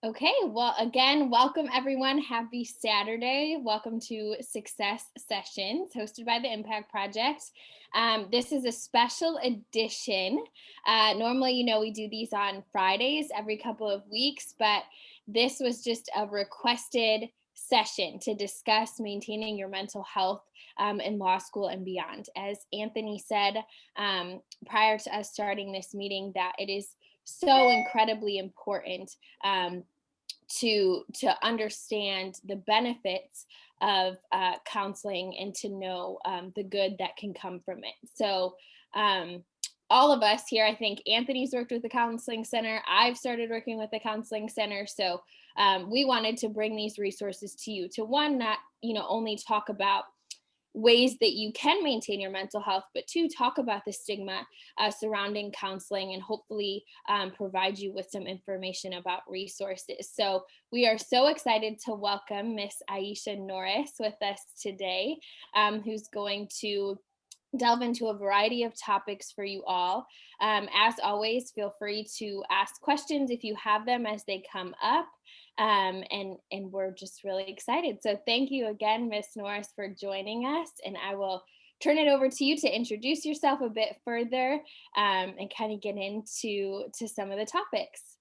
Okay, well, again, welcome everyone. Happy Saturday. Welcome to Success Sessions hosted by the Impact Project. This is a special edition. Normally, we do these on Fridays every couple of weeks, but this was just a requested session to discuss maintaining your mental health in law school and beyond. As Anthony said prior to us starting this meeting, that it is so incredibly important to understand the benefits of counseling and to know the good that can come from it. So all of us here, I think Anthony's worked with the counseling center. I've started working with the counseling center. So we wanted to bring these resources to you to one, not only talk about ways that you can maintain your mental health, but to talk about the stigma surrounding counseling and hopefully provide you with some information about resources. So we are so excited to welcome Miss Aisha Norris with us today, who's going to delve into a variety of topics for you all. As always, feel free to ask questions if you have them as they come up. And we're just really excited. So thank you again, Miss Norris, for joining us. And I will turn it over to you to introduce yourself a bit further and kind of get into some of the topics.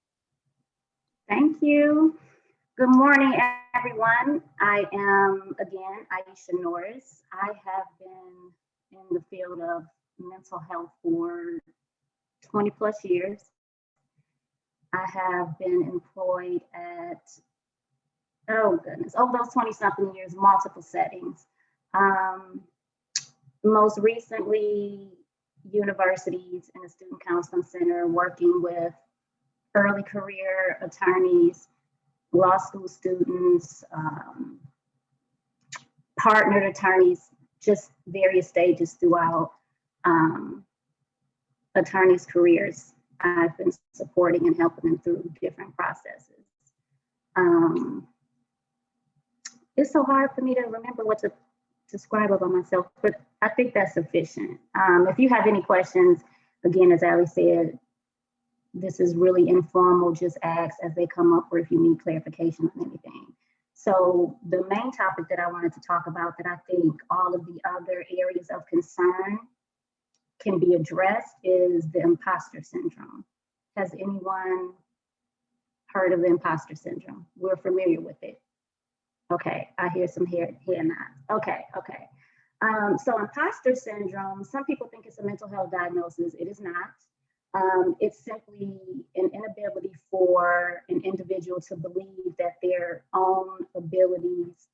Thank you. Good morning, everyone. I am, again, Aisha Norris. I have been in the field of mental health for 20 plus years. I have been employed at, over those 20 something years, multiple settings. Most recently, universities in the Student Counseling Center, working with early career attorneys, law school students, partnered attorneys, just various stages throughout attorneys' careers. I've been supporting and helping them through different processes. It's so hard for me to remember what to describe about myself, but I think that's sufficient. If you have any questions, again, as Ali said, this is really informal, just ask as they come up or if you need clarification on anything. So the main topic that I wanted to talk about that I think all of the other areas of concern can be addressed is the imposter syndrome. Has anyone heard of the imposter syndrome? We're familiar with it. Okay, I hear some here nods. Okay. So imposter syndrome, some people think it's a mental health diagnosis. It is not. It's simply an inability for an individual to believe that their own abilities,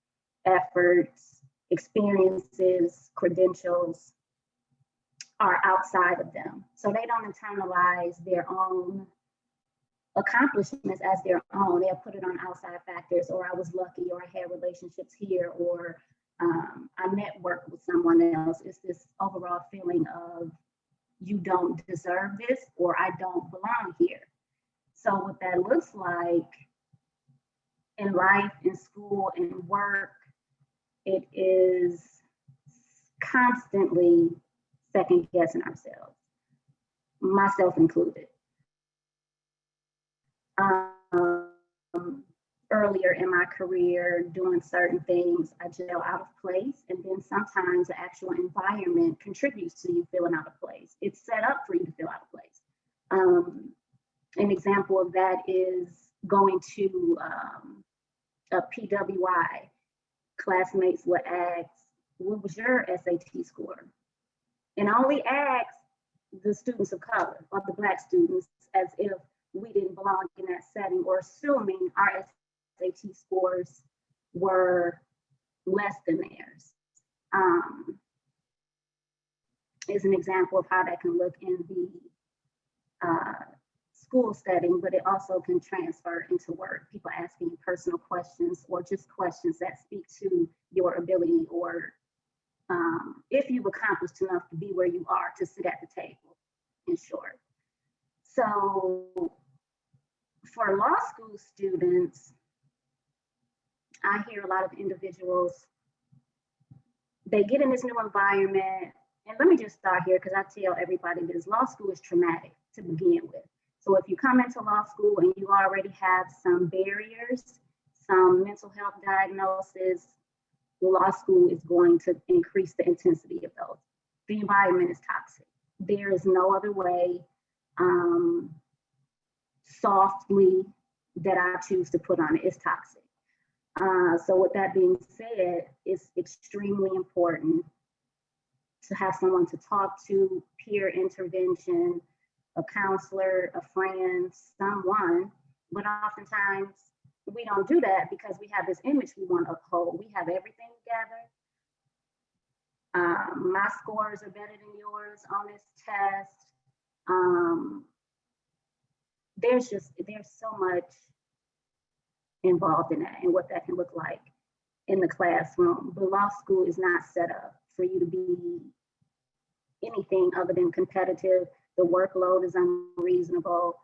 efforts, experiences, credentials are outside of them. So they don't internalize their own accomplishments as their own. They'll put it on outside factors, or I was lucky, or I had relationships here, or I networked with someone else. It's this overall feeling of you don't deserve this, or I don't belong here. So what that looks like in life, in school, in work, it is constantly second guessing ourselves, myself included. Earlier in my career, doing certain things, I just felt out of place. And then sometimes the actual environment contributes to you feeling out of place. It's set up for you to feel out of place. An example of that is going to a PWI. Classmates would ask, what was your SAT score? And I only asked the students of color or the Black students as if we didn't belong in that setting, or assuming our SAT scores were less than theirs. Is an example of how that can look in the school setting, but it also can transfer into work. People asking you personal questions, or just questions that speak to your ability, or if you've accomplished enough to be where you are, to sit at the table, in short. So for law school students, I hear a lot of individuals, they get in this new environment, and let me just start here because I tell everybody this: law school is traumatic to begin with. So So if you come into law school and you already have some barriers, some mental health diagnosis, law school is going to increase the intensity of those. The environment is toxic. There is no other way, softly, that I choose to put on it. It's toxic. So with that being said, it's extremely important to have someone to talk to, peer intervention, a counselor, a friend, someone. But oftentimes we don't do that because we have this image we want to uphold. We have everything together. My scores are better than yours on this test. There's so much involved in that and what that can look like in the classroom. But law school is not set up for you to be anything other than competitive. The workload is unreasonable.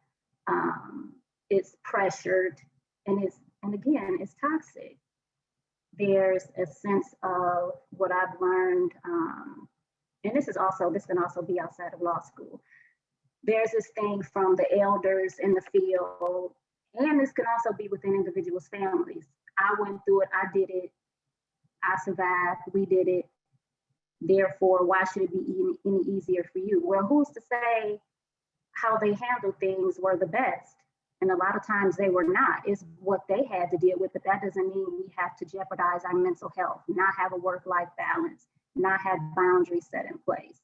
It's pressured, and again, it's toxic. There's a sense of what I've learned, and this can also be outside of law school. There's this thing from the elders in the field, and this can also be within individuals' families. I went through it, I did it, I survived, we did it. Therefore, why should it be any easier for you? Well, who's to say how they handled things were the best? And a lot of times they were not. It's what they had to deal with, but that doesn't mean we have to jeopardize our mental health, not have a work-life balance, not have boundaries set in place.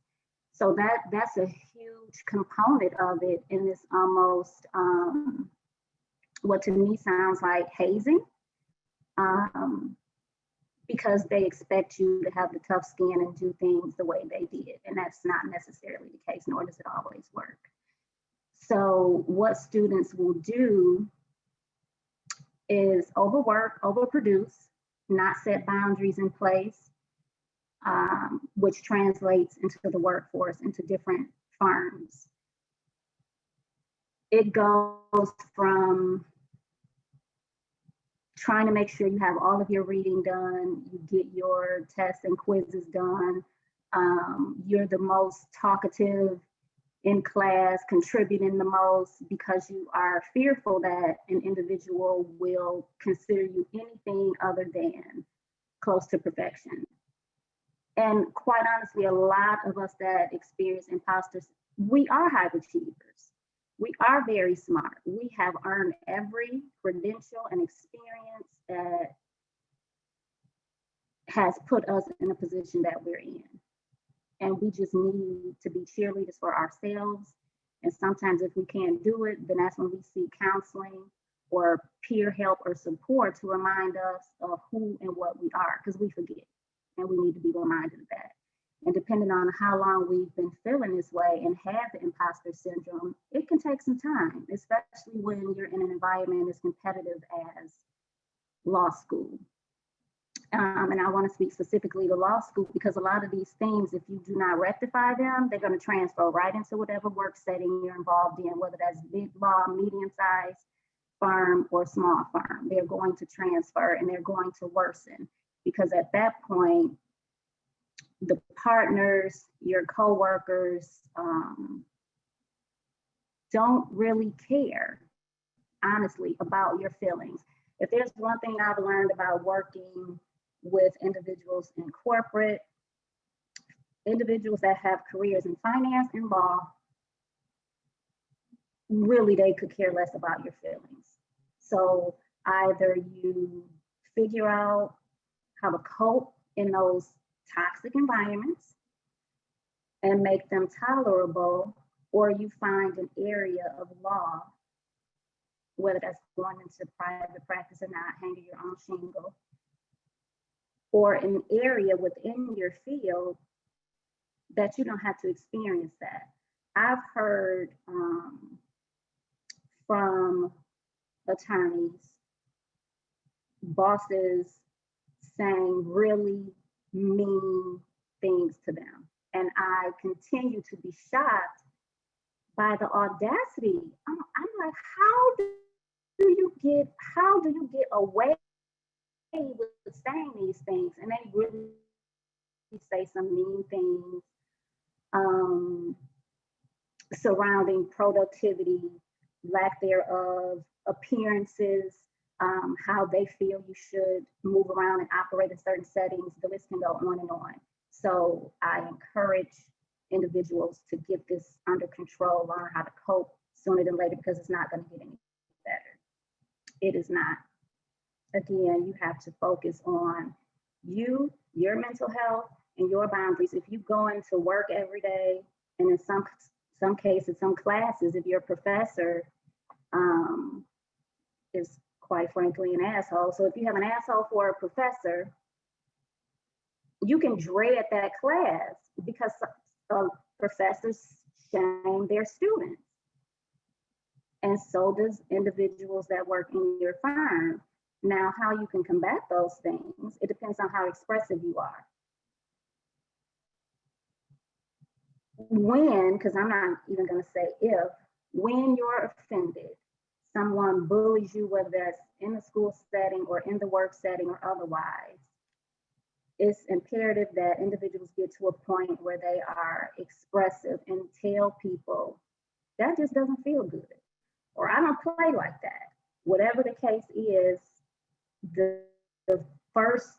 So that's a huge component of it, and it's almost what to me sounds like hazing, because they expect you to have the tough skin and do things the way they did, and that's not necessarily the case, nor does it always work. So what students will do is overwork, overproduce, not set boundaries in place, which translates into the workforce, into different firms. It goes from trying to make sure you have all of your reading done, you get your tests and quizzes done, you're the most talkative in class, contributing the most, because you are fearful that an individual will consider you anything other than close to perfection. And quite honestly, a lot of us that experience imposters, we are high achievers. We are very smart. We have earned every credential and experience that has put us in a position that we're in. And we just need to be cheerleaders for ourselves. And sometimes if we can't do it, then that's when we seek counseling or peer help or support to remind us of who and what we are, because we forget, and we need to be reminded of that. And depending on how long we've been feeling this way and have the imposter syndrome, it can take some time, especially when you're in an environment as competitive as law school. And I want to speak specifically to law school, because a lot of these things, if you do not rectify them, they're going to transfer right into whatever work setting you're involved in, whether that's big law, medium-sized firm, or small firm. They're going to transfer and they're going to worsen, because at that point, the partners, your coworkers, don't really care, honestly, about your feelings. If there's one thing I've learned about working with individuals in corporate, individuals that have careers in finance and law, really they could care less about your feelings. So either you figure out how to cope in those toxic environments and make them tolerable, or you find an area of law, whether that's going into private practice or not, hanging your own shingle, or an area within your field that you don't have to experience that. I've heard from attorneys, bosses saying really mean things to them. And I continue to be shocked by the audacity. I'm like, how do you get away with saying these things? And they really say some mean things surrounding productivity, lack thereof, appearances, how they feel you should move around and operate in certain settings. The list can go on and on. So I encourage individuals to get this under control, learn how to cope sooner than later, because it's not going to get any better. It is not. Again, you have to focus on you, your mental health, and your boundaries. If you go into work every day, and in some cases, some classes, if your professor is quite frankly an asshole. So if you have an asshole for a professor, you can dread that class because professors shame their students. And so does individuals that work in your firm. Now, how you can combat those things, it depends on how expressive you are. When, because I'm not even going to say if, when you're offended, someone bullies you, whether that's in the school setting or in the work setting or otherwise, it's imperative that individuals get to a point where they are expressive and tell people that just doesn't feel good, or I don't play like that. Whatever the case is, the first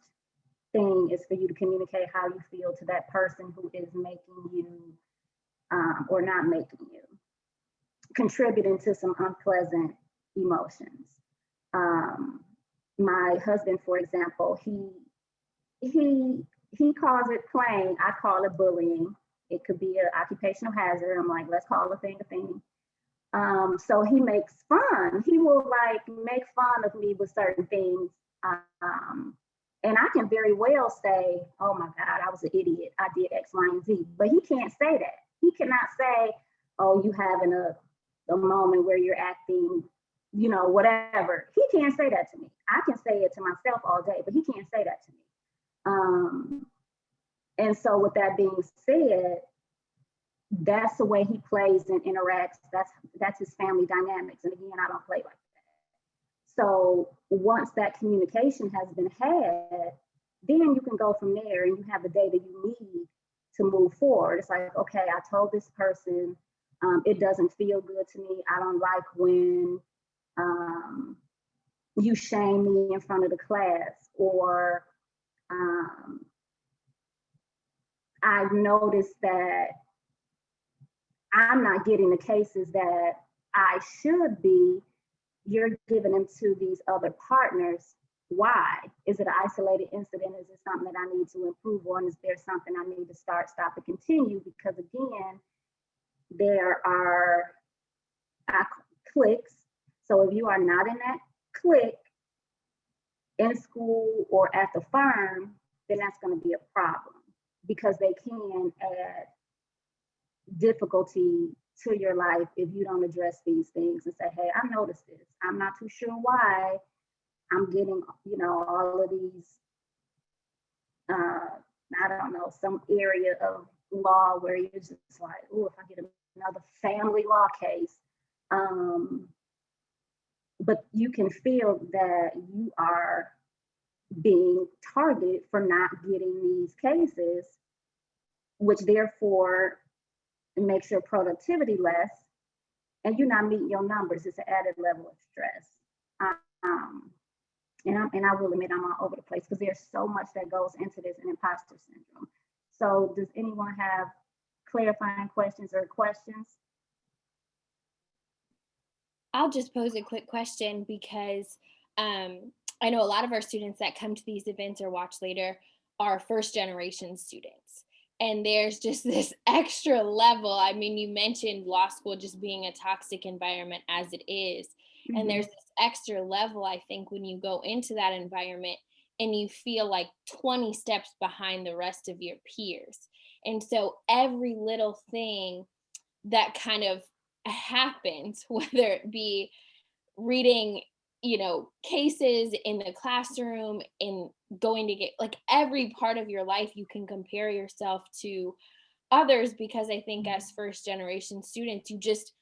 thing is for you to communicate how you feel to that person who is making you or not making you, contributing to some unpleasant emotions. My husband, for example, he calls it playing. I call it bullying. It could be an occupational hazard. I'm like, let's call a thing a thing. So he makes fun. He will like make fun of me with certain things. And I can very well say, oh my God, I was an idiot. I did X, Y, and Z. But he can't say that. He cannot say, oh, you having a moment where you're acting, you know, whatever. He can't say that to me. I can say it to myself all day, but he can't say that to me. And so with that being said, that's the way he plays and interacts. That's his family dynamics. And again, I don't play like that. So once that communication has been had, then you can go from there and you have the data you need to move forward. It's like, okay, I told this person, it doesn't feel good to me. I don't like when you shame me in front of the class, or I've noticed that I'm not getting the cases that I should be. You're giving them to these other partners. Why? Is it an isolated incident? Is it something that I need to improve on? Is there something I need to start, stop, and continue? Because again, there are cliques. So if you are not in that clique in school or at the firm, then that's going to be a problem, because they can add difficulty to your life if you don't address these things and say, hey, I noticed this. I'm not too sure why I'm getting, you know, all of these, I don't know, some area of law where you're just like, oh, if I get another family law case. But you can feel that you are being targeted for not getting these cases, which therefore makes your productivity less, and you're not meeting your numbers. It's an added level of stress. And I will admit I'm all over the place because there's so much that goes into this in imposter syndrome. So does anyone have clarifying questions or questions? I'll just pose a quick question because I know a lot of our students that come to these events or watch later are first generation students. And there's just this extra level. I mean, you mentioned law school just being a toxic environment as it is. Mm-hmm. And there's this extra level, I think, when you go into that environment and you feel like 20 steps behind the rest of your peers. And so every little thing that kind of happens, whether it be reading, you know, cases in the classroom, in going to get, like, every part of your life, you can compare yourself to others, because I think as first generation students, you just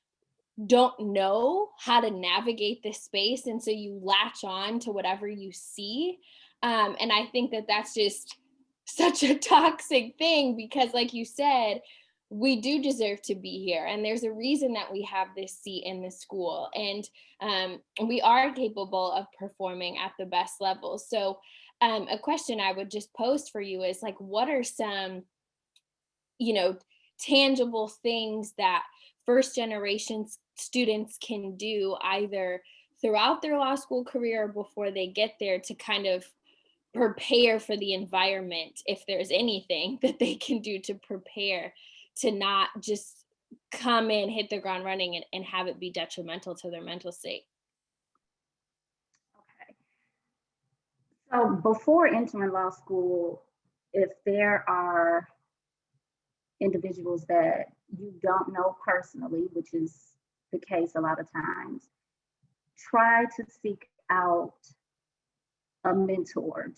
don't know how to navigate this space. And so you latch on to whatever you see. And I think that that's just such a toxic thing, because like you said, we do deserve to be here. And there's a reason that we have this seat in the school. And we are capable of performing at the best level. So a question I would just pose for you is like, what are some, tangible things that first generation students can do either throughout their law school career or before they get there to kind of prepare for the environment, if there's anything that they can do to prepare to not just come in, hit the ground running, and have it be detrimental to their mental state? Okay. So before entering law school, if there are individuals that you don't know personally, which is the case a lot of times, try to seek out a mentor.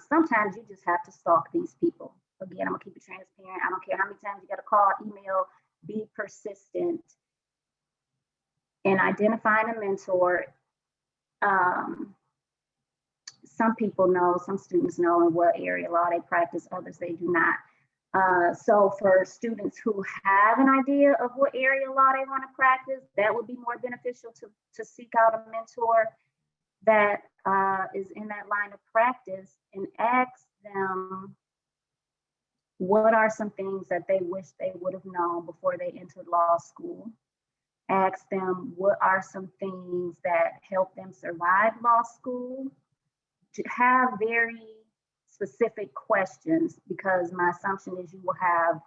Sometimes you just have to stalk these people. Again, I'm gonna keep it transparent. I don't care how many times you got to call, email, be persistent in identifying a mentor. Some people know, some students know in what area law they practice, others they do not. So for students who have an idea of what area law they want to practice, that would be more beneficial to seek out a mentor that is in that line of practice and ask them what are some things that they wish they would have known before they entered law school. Ask them what are some things that help them survive law school. To have very specific questions, because my assumption is you will have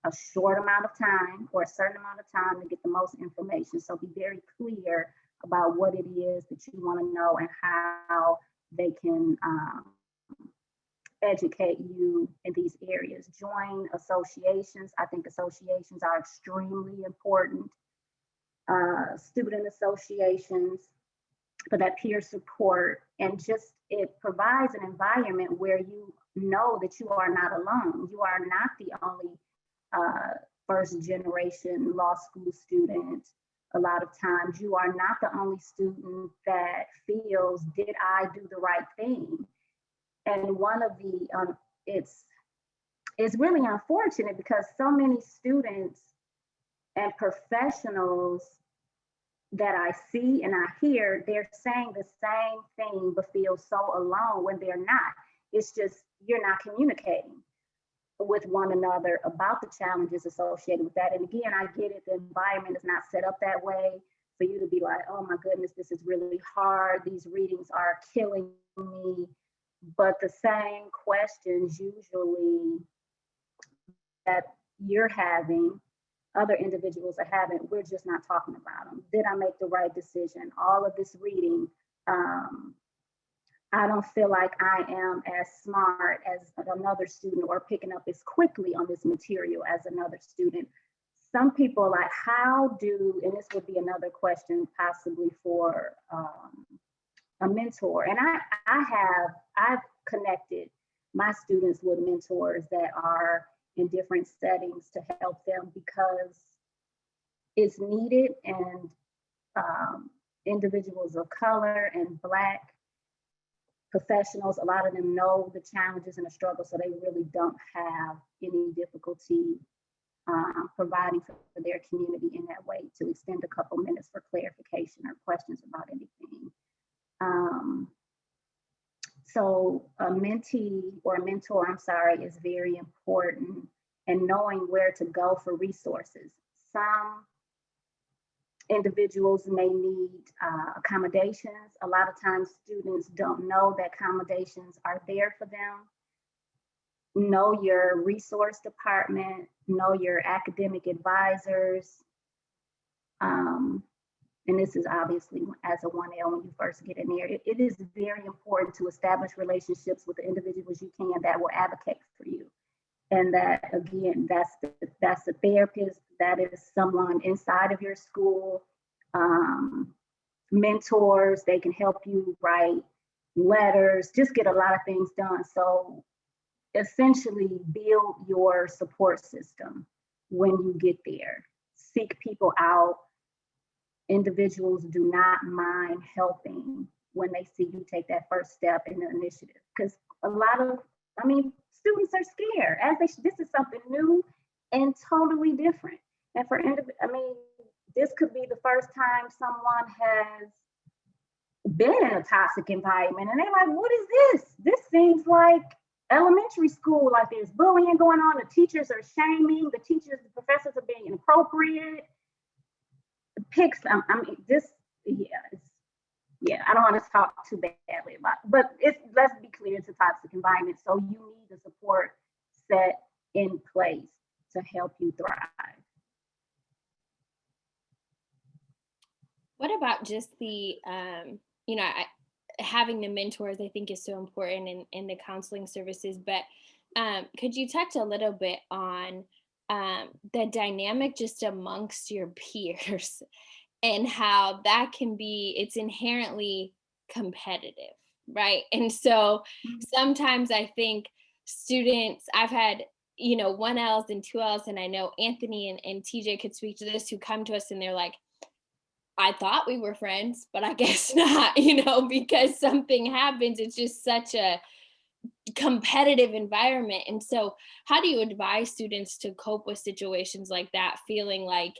a short amount of time or a certain amount of time to get the most information. So be very clear about what it is that you want to know and how they can educate you in these areas. Join associations. I think associations are extremely important. Student associations for that peer support, and just it provides an environment where you know that you are not alone. You are not the only first generation law school student. A lot of times you are not the only student that feels, did I do the right thing? And one of the, it's really unfortunate because so many students and professionals that I see and I hear, they're saying the same thing, but feel so alone when they're not. It's just, you're not communicating with one another about the challenges associated with that. And again, I get it, the environment is not set up that way for you to be like, oh my goodness, this is really hard. These readings are killing me. But the same questions usually that you're having, other individuals are having, we're just not talking about them. Did I make the right decision? All of this reading, I don't feel like I am as smart as another student or picking up as quickly on this material as another student. Some people like, how do, and this would be another question possibly for a mentor. And I've connected my students with mentors that are in different settings to help them because it's needed, and individuals of color and Black professionals, a lot of them know the challenges and the struggles, so they really don't have any difficulty providing for their community in that way, to extend a couple minutes for clarification or questions about anything. So a mentee or a mentor, I'm sorry, is very important, and knowing where to go for resources. Some individuals may need accommodations. A lot of times students don't know that accommodations are there for them. Know your resource department, know your academic advisors. And this is obviously as a 1L when you first get in there. It is very important to establish relationships with the individuals you can that will advocate for you. And that, again, that's the therapist, that is someone inside of your school. Mentors, they can help you write letters, just get a lot of things done. So essentially build your support system when you get there. Seek people out. Individuals do not mind helping when they see you take that first step in the initiative. Because a lot of, students are scared. This is something new, and totally different. And I mean, this could be the first time someone has been in a toxic environment and they're like, what is this? This seems like elementary school, like there's bullying going on, the teachers are shaming, the professors are being inappropriate. I mean, I don't want to talk too badly about it, but let's be clear, it's a toxic environment. So you need the support set in place to help you thrive. What about just the, having the mentors, I think is so important in the counseling services, but could you touch a little bit on the dynamic just amongst your peers and how that can be, it's inherently competitive, right? And so sometimes I think students, I've had, 1Ls and 2Ls, and I know Anthony and TJ could speak to this, who come to us and they're like, I thought we were friends, but I guess not, because something happens. It's just such a competitive environment. And so how do you advise students to cope with situations like that, feeling like,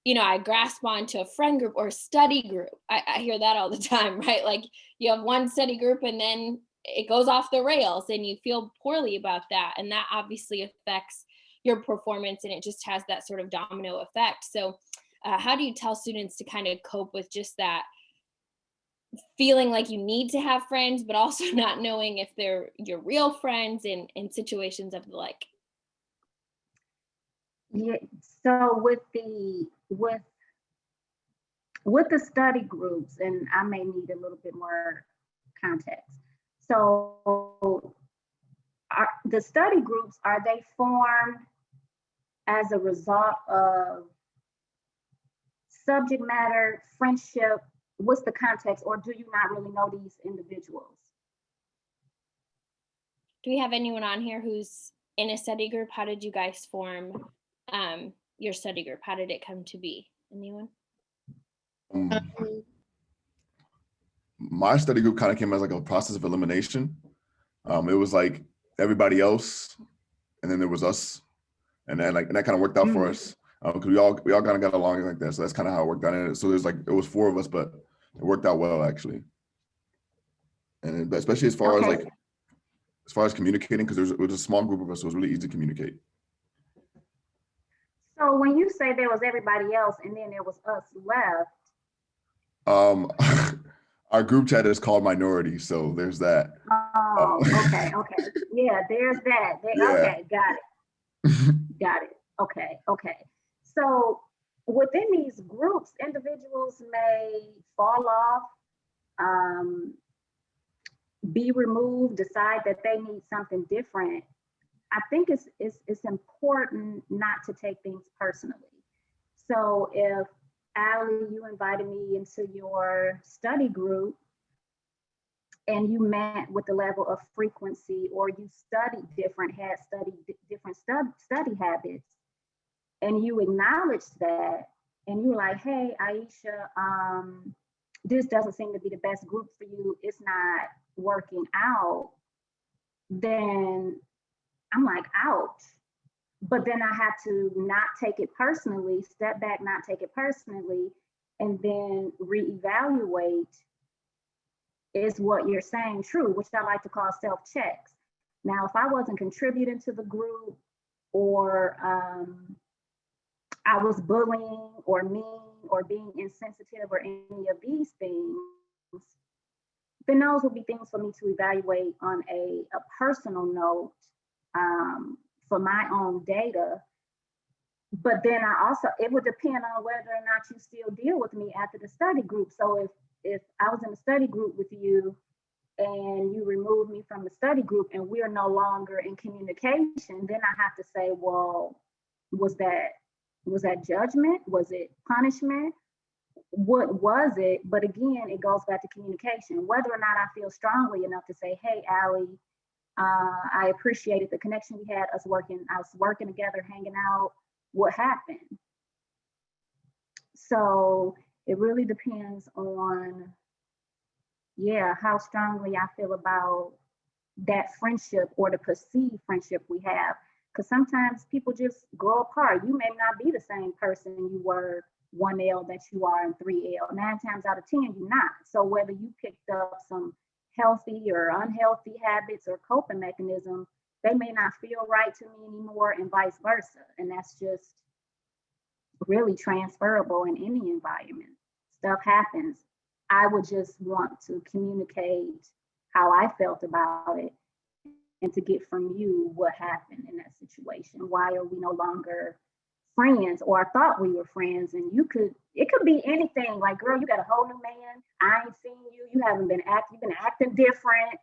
I grasp onto a friend group or study group? I hear that all the time, right? Like you have one study group and then it goes off the rails and you feel poorly about that. And that obviously affects your performance and it just has that sort of domino effect. So how do you tell students to kind of cope with just that feeling like you need to have friends, but also not knowing if they're your real friends in situations of the like? Yeah. So with the study groups, and I may need a little bit more context. So the study groups, are they formed as a result of subject matter, friendship? What's the context, or do you not really know these individuals? Do we have anyone on here who's in a study group? How did you guys form your study group? How did it come to be? Anyone? My study group kind of came as like a process of elimination. It was like everybody else, and then there was us, and that kind of worked out for us because we all kind of got along like that. So that's kind of how it worked out. And so it was 4 of us, but it worked out well actually. And especially as far as communicating, because it was a small group of us, so it was really easy to communicate. So when you say there was everybody else and then there was us left, our group chat is called Minority, so there's that. Okay. Yeah, there's that. Yeah. Okay, got it. Okay. So within these groups, individuals may fall off, be removed, decide that they need something different. I think it's important not to take things personally. So if Allie, you invited me into your study group and you met with the level of frequency, or you studied different study habits, and you acknowledged that, and you were like, hey, Aisha, this doesn't seem to be the best group for you, it's not working out, then I'm like, ouch. But then I had to not take it personally, step back, not take it personally, and then reevaluate, is what you're saying true, which I like to call self-checks. Now, if I wasn't contributing to the group, or I was bullying or mean or being insensitive or any of these things, then those would be things for me to evaluate on a personal note, for my own data. But then it would depend on whether or not you still deal with me after the study group. So if I was in a study group with you and you remove me from the study group and we're no longer in communication, then I have to say, well, was that judgment? Was it punishment? What was it? But again, it goes back to communication. Whether or not I feel strongly enough to say, hey, Allie, I appreciated the connection we had, us working together, hanging out, what happened? So it really depends on, how strongly I feel about that friendship or the perceived friendship we have. Because sometimes people just grow apart. You may not be the same person you were 1L that you are in 3L. 9 times out of 10, you're not. So whether you picked up some healthy or unhealthy habits or coping mechanisms, they may not feel right to me anymore, and vice versa. And that's just really transferable in any environment. Stuff happens. I would just want to communicate how I felt about it and to get from you what happened in that situation. Why are we no longer friends, or I thought we were friends? And it could be anything, like, girl, you got a whole new man. I ain't seen you. You've been acting different.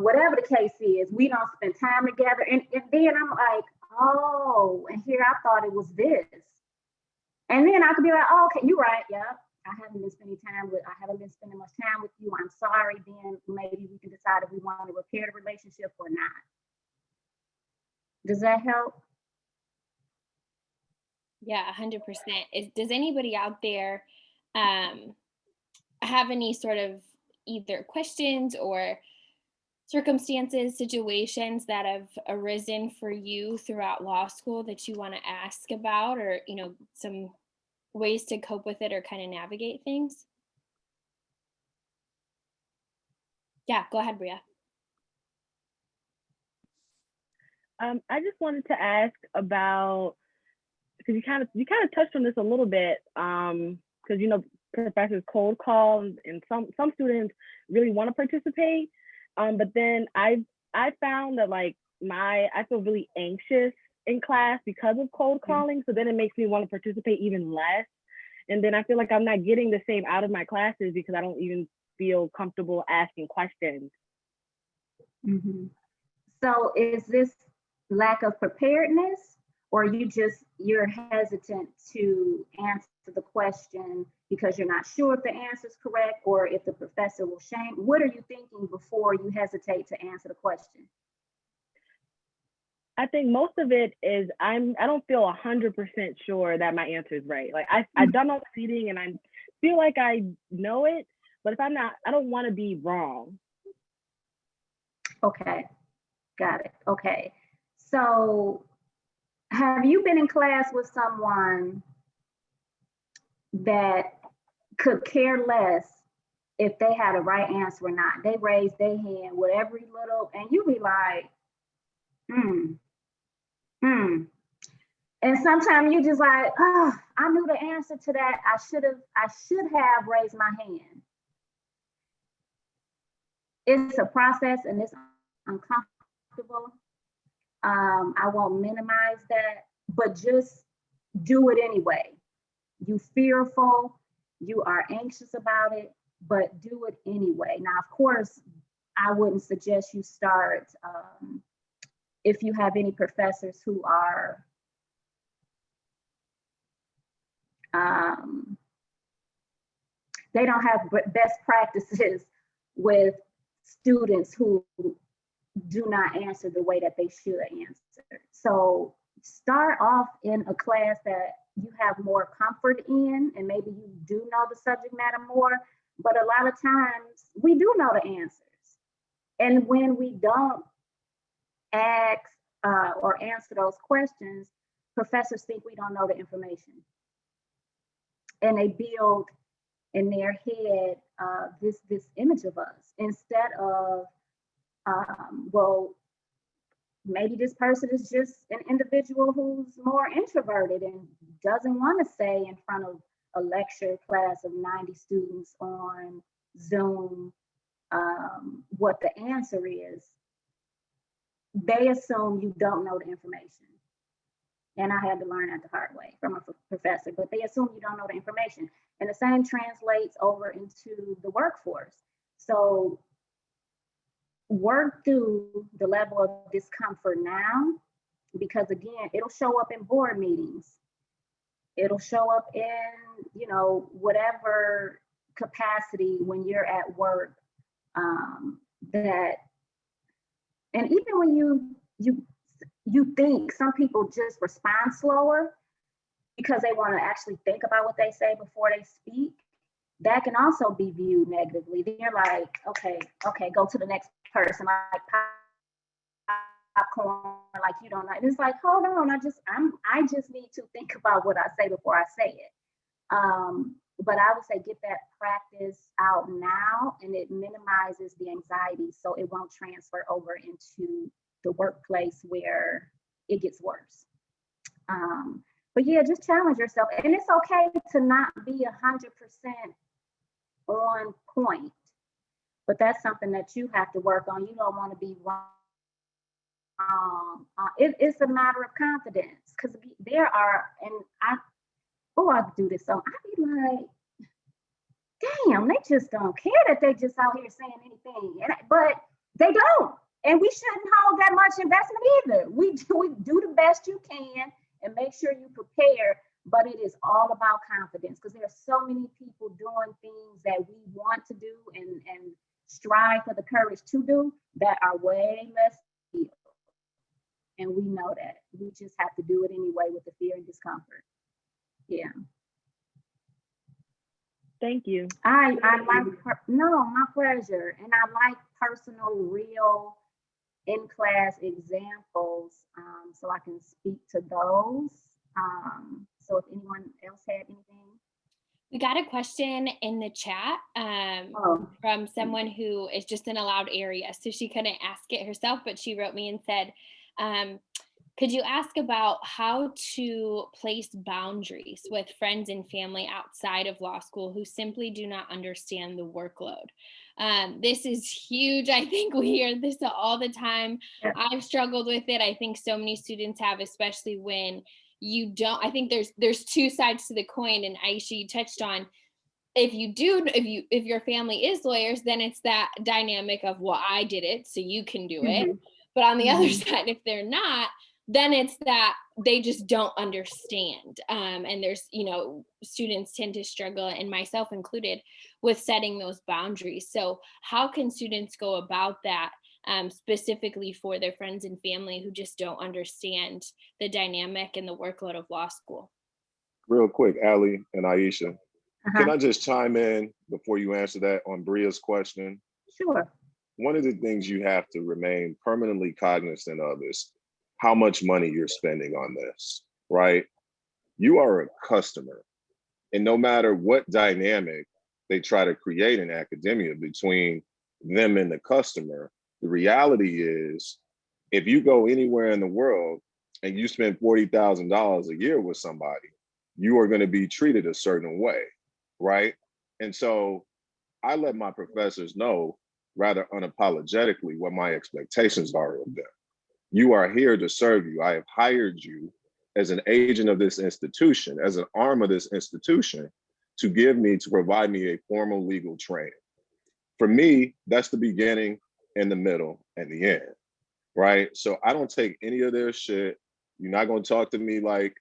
Whatever the case is, we don't spend time together. And then I'm like, oh, and here I thought it was this. And then I could be like, oh, okay, you're right. Yeah, I haven't been spending much time with you. I'm sorry. Then maybe we can decide if we want to repair the relationship or not. Does that help? Yeah, 100%. Does anybody out there have any sort of either questions or circumstances, situations that have arisen for you throughout law school that you want to ask about, or, some ways to cope with it or kind of navigate things? Yeah, go ahead, Bria. I just wanted to ask about, because you kind of touched on this a little bit, because professors cold call, and some students really want to participate, but then I found that I feel really anxious in class because of cold calling, so then it makes me want to participate even less, and then I feel like I'm not getting the same out of my classes because I don't even feel comfortable asking questions. Mm-hmm. So is this lack of preparedness, or you're hesitant to answer the question because you're not sure if the answer is correct or if the professor will shame? What are you thinking before you hesitate to answer the question? I think most of it is I don't feel 100% sure that my answer is right. Like I've done all the reading and I feel like I know it, but if I'm not, I don't want to be wrong. Okay, got it. Okay, so have you been in class with someone that could care less if they had a right answer or not? They raise their hand with every little, and you be like, And sometimes you just like, oh, I knew the answer to that. I should have raised my hand. It's a process and it's uncomfortable. I won't minimize that, but just do it anyway. You fearful, you are anxious about it, but do it anyway. Now, of course, I wouldn't suggest you start if you have any professors who are they don't have best practices with students who do not answer the way that they should answer. So start off in a class that you have more comfort in, and maybe you do know the subject matter more, but a lot of times we do know the answers. And when we don't ask or answer those questions, professors think we don't know the information. And they build in their head this image of us instead of, well, maybe this person is just an individual who's more introverted and doesn't want to say in front of a lecture class of 90 students on Zoom what the answer is. They assume you don't know the information. And I had to learn that the hard way from a professor, but they assume you don't know the information. And the same translates over into the workforce. So work through the level of discomfort now, because again, it'll show up in board meetings. It'll show up in, whatever capacity when you're at work, and even when you think some people just respond slower because they want to actually think about what they say before they speak, that can also be viewed negatively. They're like, okay, go to the next person, like popcorn, like you don't know. And it's like, hold on, I just need to think about what I say before I say it. But I would say get that practice out now, and it minimizes the anxiety so it won't transfer over into the workplace where it gets worse. But yeah, just challenge yourself. And it's okay to not be 100% on point, but that's something that you have to work on. You don't want to be wrong. It's a matter of confidence, because there are, and I do this, so I be like, damn, they just don't care that they just out here saying anything, but they don't, and we shouldn't hold that much investment either. We do the best you can and make sure you prepare, but it is all about confidence, because there are so many people doing things that we want to do and strive for the courage to do that are way less skilled. And we know that. We just have to do it anyway with the fear and discomfort. Yeah. Thank you. I like, no, my pleasure. And I like personal, real, in-class examples, so I can speak to those. So if anyone else had anything. We got a question in the chat from someone who is just in a loud area. So she couldn't ask it herself, but she wrote me and said, could you ask about how to place boundaries with friends and family outside of law school who simply do not understand the workload? This is huge. I think we hear this all the time. Yeah. I've struggled with it. I think so many students have, especially when you don't. I think there's two sides to the coin, and Aisha, you touched on, if your family is lawyers, then it's that dynamic of, well, I did it, so you can do it. But on the other side, if they're not, then it's that they just don't understand. And there's, students tend to struggle, and myself included, with setting those boundaries. So how can students go about that, specifically for their friends and family who just don't understand the dynamic and the workload of law school? Real quick, Allie and Aisha, can I just chime in before you answer that on Bria's question? Sure. One of the things you have to remain permanently cognizant of is how much money you're spending on this, right? You are a customer, and no matter what dynamic they try to create in academia between them and the customer, the reality is, if you go anywhere in the world and you spend $40,000 a year with somebody, you are going to be treated a certain way, right? And so I let my professors know rather unapologetically what my expectations are of them. You are here to serve you. I have hired you as an agent of this institution, as an arm of this institution, to provide me a formal legal training. For me, that's the beginning and the middle and the end, right? So I don't take any of their shit. You're not going to talk to me like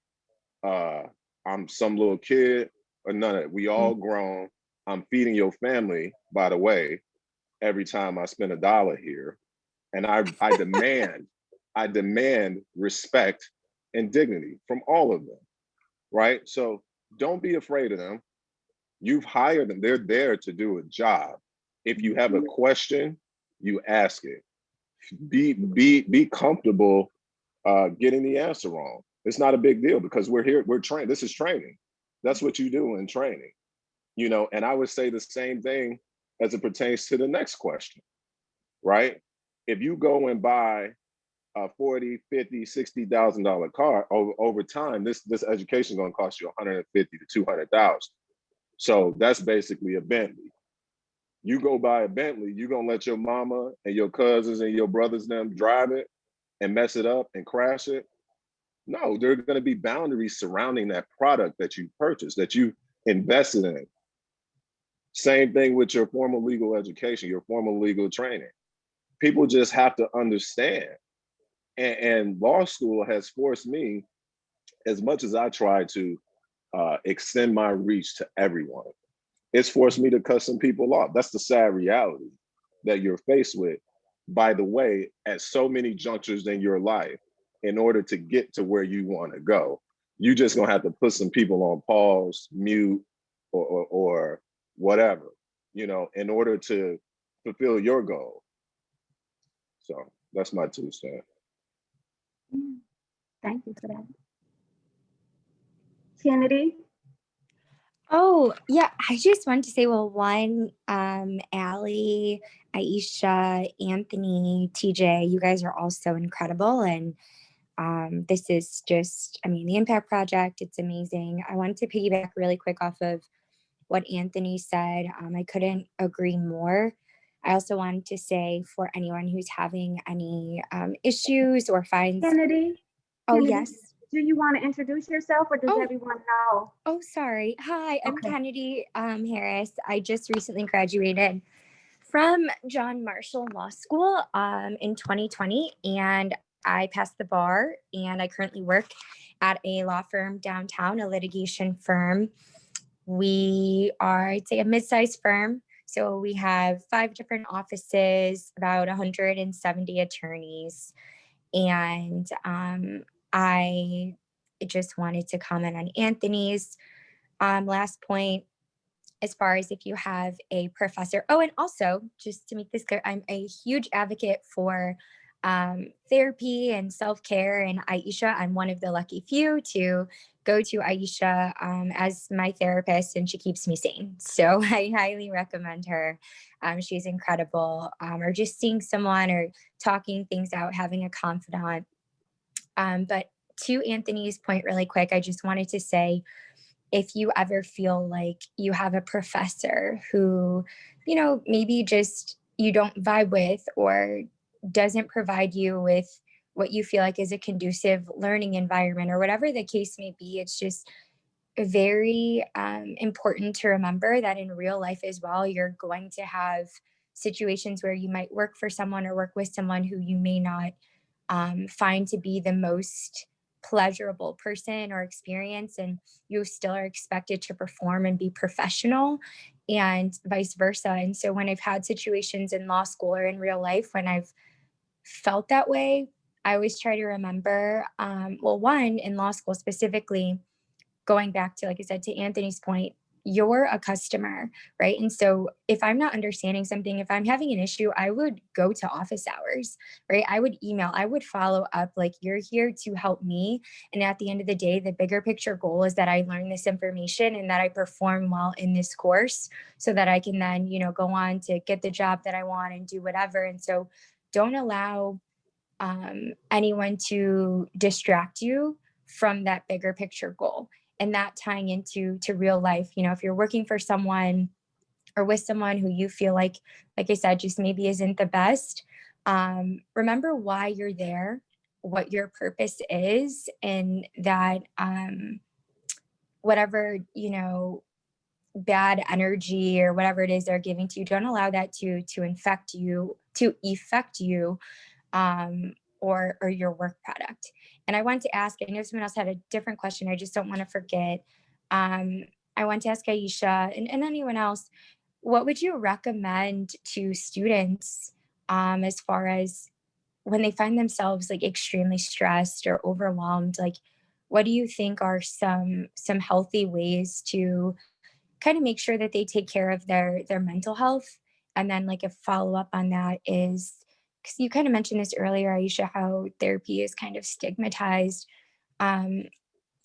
I'm some little kid or none of it. We all grown. I'm feeding your family, by the way, every time I spend $1 here. And I demand respect and dignity from all of them, right? So don't be afraid of them. You've hired them. They're there to do a job. If you have a question, you ask it. Be comfortable getting the answer wrong. It's not a big deal, because we're here, we're trained. This is training. That's what you do in training, and I would say the same thing as it pertains to the next question, right? If you go and buy a $40,000, $50,000, $60,000 car over time, this education is going to cost you $150,000 to $200,000. So that's basically a Bentley. You go buy a Bentley, you're going to let your mama and your cousins and your brothers them drive it and mess it up and crash it? No, there are going to be boundaries surrounding that product that you purchased, that you invested in. Same thing with your formal legal education, your formal legal training. People just have to understand. And law school has forced me, as much as I try to extend my reach to everyone, it's forced me to cut some people off. That's the sad reality that you're faced with, by the way, at so many junctures in your life. In order to get to where you want to go, you just gonna have to put some people on pause, mute, or whatever, in order to fulfill your goal. So that's my 2 cents. Thank you for that. Kennedy? Oh, yeah, I just wanted to say, well, one, Allie, Aisha, Anthony, TJ, you guys are all so incredible. And this is just, I mean, the Impact Project, it's amazing. I wanted to piggyback really quick off of what Anthony said. I couldn't agree more. I also wanted to say for anyone who's having any issues or finds. Kennedy? Oh, Kennedy, yes. do you want to introduce yourself, or does everyone know? Oh, sorry. Hi, I'm Okay. Kennedy Harris. I just recently graduated from John Marshall Law School in 2020, and I passed the bar, and I currently work at a law firm downtown, a litigation firm. We are, I'd say, a mid-sized firm. So we have 5 different offices, about 170 attorneys. And I just wanted to comment on Anthony's last point, as far as if you have a professor. Oh, and also, just to make this clear, I'm a huge advocate for therapy and self-care. And Aisha, I'm one of the lucky few to go to Aisha as my therapist, and she keeps me sane. So I highly recommend her. She's incredible. Or just seeing someone or talking things out, having a confidant. But to Anthony's point really quick, I just wanted to say, if you ever feel like you have a professor who, you know, maybe just you don't vibe with or doesn't provide you with what you feel like is a conducive learning environment or whatever the case may be, it's just very important to remember that in real life as well, you're going to have situations where you might work for someone or work with someone who you may not find to be the most pleasurable person or experience, and you still are expected to perform and be professional, and vice versa. And so when I've had situations in law school or in real life when I've felt that way, I always try to remember, well, one, in law school specifically, going back to, like I said, to Anthony's point, you're a customer, right? And so if I'm not understanding something, if I'm having an issue, I would go to office hours, right? I would email, I would follow up, like, you're here to help me. And at the end of the day, the bigger picture goal is that I learn this information and that I perform well in this course so that I can then, you know, go on to get the job that I want and do whatever. And so don't allow anyone to distract you from that bigger picture goal. And that tying into real life, you know, if you're working for someone or with someone who you feel like I said, just maybe isn't the best, remember why you're there, what your purpose is, and that whatever, you know, bad energy or whatever it is they're giving to you, don't allow that to affect you or your work product. And I want to ask, I know someone else had a different question, I just don't want to forget. I want to ask Aisha and anyone else, what would you recommend to students as far as when they find themselves like extremely stressed or overwhelmed? Like, what do you think are some healthy ways to kind of make sure that they take care of their mental health? And then, like, a follow-up on that is, because you kind of mentioned this earlier, Aisha, how therapy is kind of stigmatized. I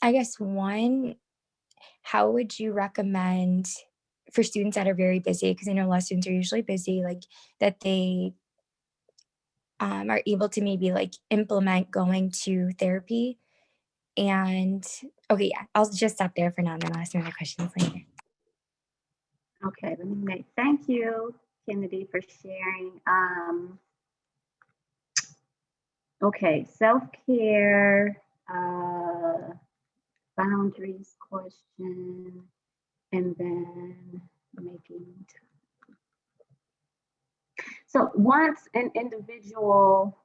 guess one, how would you recommend for students that are very busy, because I know law students are usually busy, like, that they are able to maybe like implement going to therapy? And okay, yeah, I'll just stop there for now, and then I'll ask my other questions later. Okay, thank you, Kennedy, for sharing. Okay, self-care, boundaries question, and then making time. So once an individual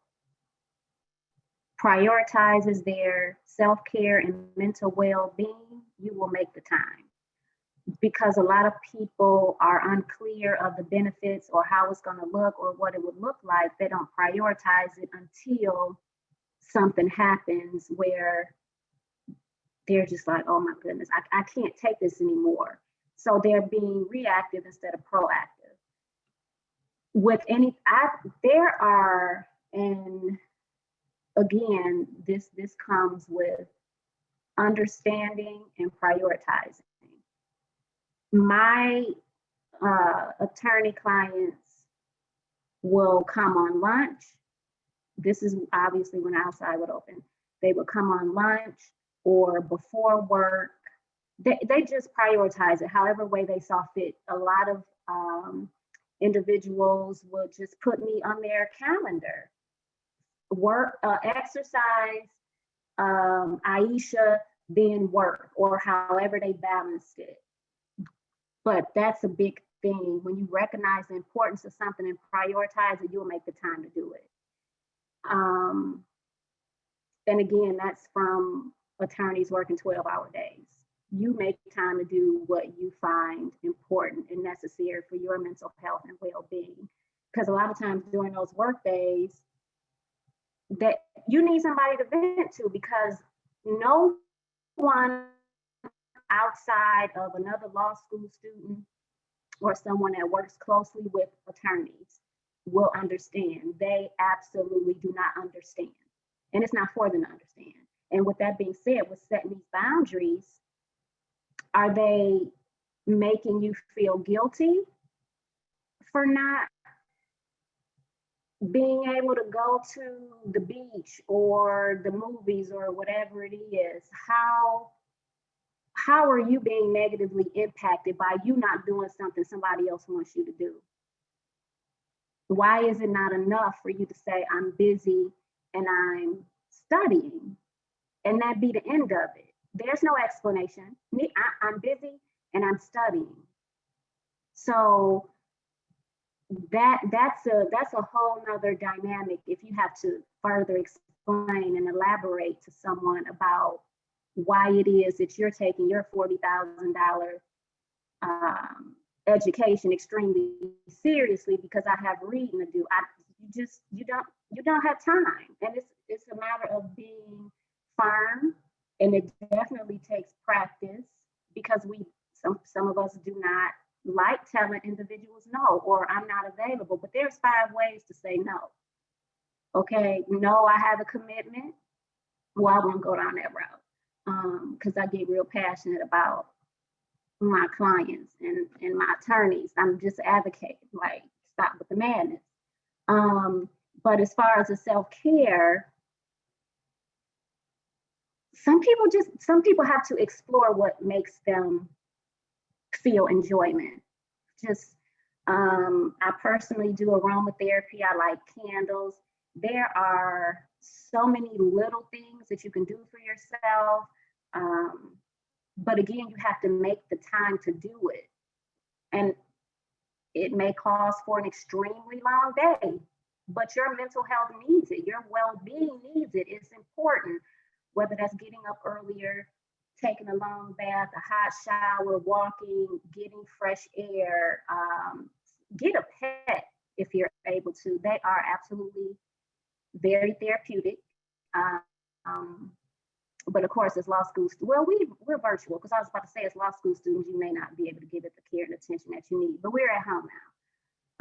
prioritizes their self-care and mental well-being, you will make the time. Because a lot of people are unclear of the benefits or how it's going to look or what it would look like, they don't prioritize it until something happens where they're just like, oh my goodness, I can't take this anymore. So they're being reactive instead of proactive. With there are, and again, this comes with understanding and prioritizing. My attorney clients will come on lunch. This is obviously when outside would open. They would come on lunch or before work. They just prioritize it however way they saw fit. A lot of individuals would just put me on their calendar. Work, exercise, Aisha, then work, or however they balanced it. But that's a big thing. When you recognize the importance of something and prioritize it, you'll make the time to do it. And again, that's from attorneys working 12-hour days. You make time to do what you find important and necessary for your mental health and well-being. Because a lot of times during those work days, that you need somebody to vent to, because no one outside of another law school student or someone that works closely with attorneys will understand. They absolutely do not understand. And it's not for them to understand. And with that being said, with setting these boundaries, are they making you feel guilty for not being able to go to the beach or the movies or whatever it is? How are you being negatively impacted by you not doing something somebody else wants you to do? Why is it not enough for you to say, I'm busy and I'm studying, and that be the end of it? There's no explanation. I'm busy and I'm studying. So that's a whole nother dynamic if you have to further explain and elaborate to someone about why it is that you're taking your $40,000 education extremely seriously, because I have reading to do. You don't have time, and it's a matter of being firm, and it definitely takes practice, because some of us do not like telling individuals no, or I'm not available. But there's 5 ways to say no. Okay, no, I have a commitment. Well, I won't go down that route, because I get real passionate about my clients and my attorneys. I'm just advocating, like, stop with the madness. But as far as the self-care, some people have to explore what makes them feel enjoyment. Just, I personally do aromatherapy. I like candles. There are so many little things that you can do for yourself. But again, you have to make the time to do it. And it may cause for an extremely long day, but your mental health needs it. Your well-being needs it. It's important, whether that's getting up earlier, taking a long bath, a hot shower, walking, getting fresh air, get a pet if you're able to. They are absolutely very therapeutic. But of course, as law school students, well, we're virtual, because I was about to say, as law school students, you may not be able to give it the care and attention that you need, but we're at home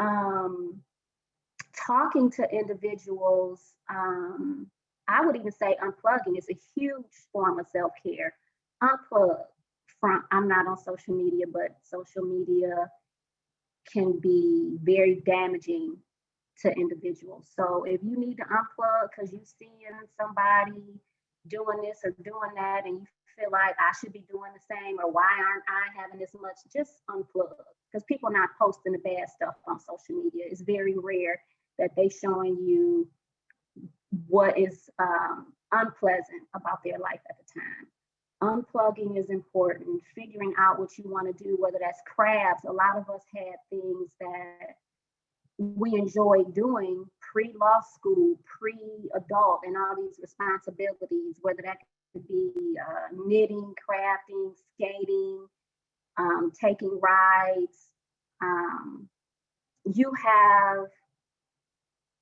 now. Talking to individuals, I would even say unplugging is a huge form of self-care. Unplug from, I'm not on social media, but social media can be very damaging to individuals. So if you need to unplug because you're seeing somebody doing this or doing that, and you feel like I should be doing the same, or why aren't I having this much, just unplug. Because people are not posting the bad stuff on social media. It's very rare that they showing you what is unpleasant about their life at the time. Unplugging is important. Figuring out what you want to do, whether that's crafts. A lot of us had things that we enjoyed doing pre-law school, pre-adult, and all these responsibilities, whether that could be knitting, crafting, skating, taking rides. You have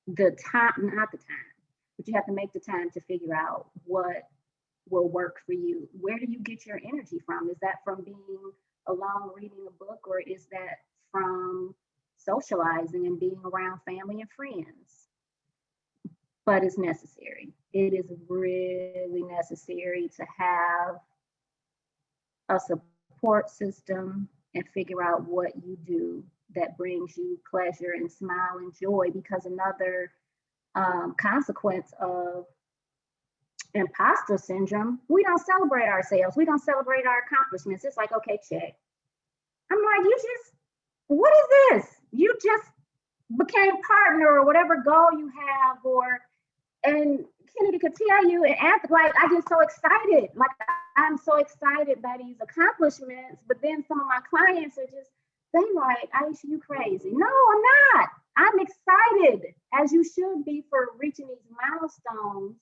the time, not the time, but you have to make the time to figure out what will work for you. Where do you get your energy from? Is that from being alone reading a book, or is that from socializing and being around family and friends? but it's necessary. It is really necessary to have a support system and figure out what you do that brings you pleasure and smile and joy, because another consequence of imposter syndrome, we don't celebrate ourselves. We don't celebrate our accomplishments. It's like, okay, check. I'm like, what is this? You just became partner or whatever goal you have, and Kennedy could tell you, and Anthony, like, I get so excited. Like, I'm so excited by these accomplishments, but then some of my clients are just, they like, Aisha, you crazy. No, I'm not. I'm excited, as you should be, for reaching these milestones.